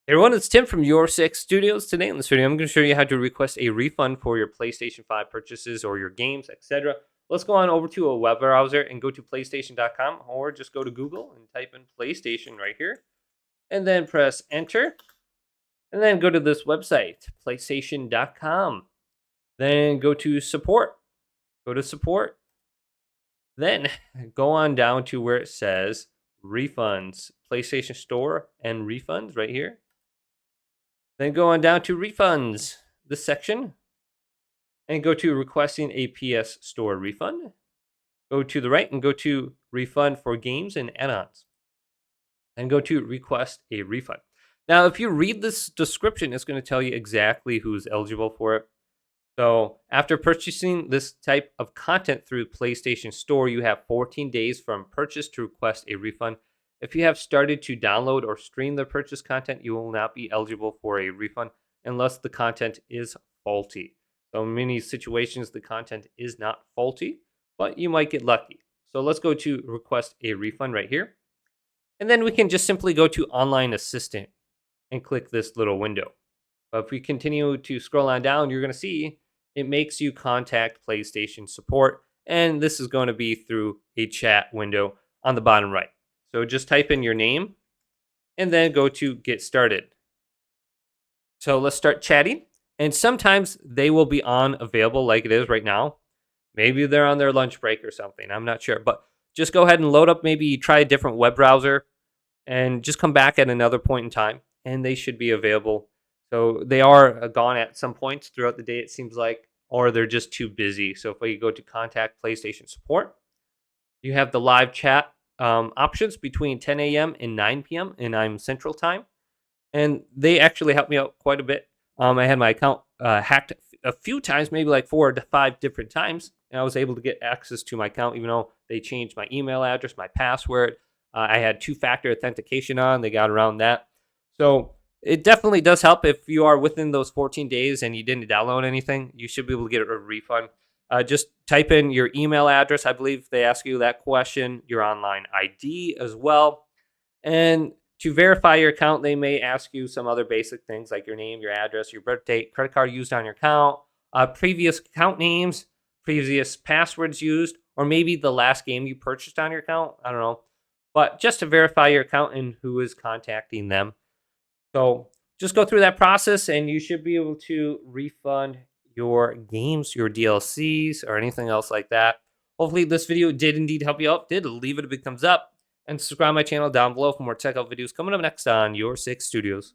Hey everyone, it's Tim from Your Six Studios. Today in this video, I'm going to show you how to request a refund for your PlayStation 5 purchases or your games, etc. Let's go on over to a web browser and go to PlayStation.com, or just go to Google and type in PlayStation right here, and then press enter, and then go to this website, PlayStation.com. Then go to support. Go to support. Then go on down to where it says refunds, PlayStation Store and refunds right here. Then go on down to refunds, this section, and go to requesting a PS Store refund. Go to the right and go to refund for games and add-ons. And go to request a refund. Now, if you read this description, it's going to tell you exactly who's eligible for it. So after purchasing this type of content through PlayStation Store, you have 14 days from purchase to request a refund. If you have started to download or stream the purchase content, you will not be eligible for a refund unless the content is faulty. So in many situations, the content is not faulty, but you might get lucky. So let's go to request a refund right here. And then we can just simply go to Online Assistant and click this little window. But if we continue to scroll on down, you're going to see it makes you contact PlayStation support. And this is going to be through a chat window on the bottom right. So just type in your name and then go to get started. So let's start chatting. And sometimes they will be available like it is right now. Maybe they're on their lunch break or something. I'm not sure. But just go ahead and load up, maybe try a different web browser and just come back at another point in time. And they should be available. So they are gone at some points throughout the day, it seems like, or they're just too busy. So if we go to contact PlayStation support, you have the live chat options between 10 a.m. and 9 p.m. and I'm Central Time. And they actually helped me out quite a bit. I had my account hacked a few times, maybe like 4 to 5 different times. And I was able to get access to my account, even though they changed my email address, my password. I had 2-factor authentication on. They got around that. So it definitely does help. If you are within those 14 days and you didn't download anything, you should be able to get a refund. Just type in your email address. I believe they ask you that question, your online ID as well. And to verify your account, they may ask you some other basic things like your name, your address, your birth date, credit card used on your account, previous account names, previous passwords used, or maybe the last game you purchased on your account. I don't know. But just to verify your account and who is contacting them. So just go through that process and you should be able to refund your games, your DLCs, or anything else like that. Hopefully this video did indeed help you out. Did leave it a big thumbs up and subscribe to my channel down below for more tech out videos coming up next on Your Six Studios.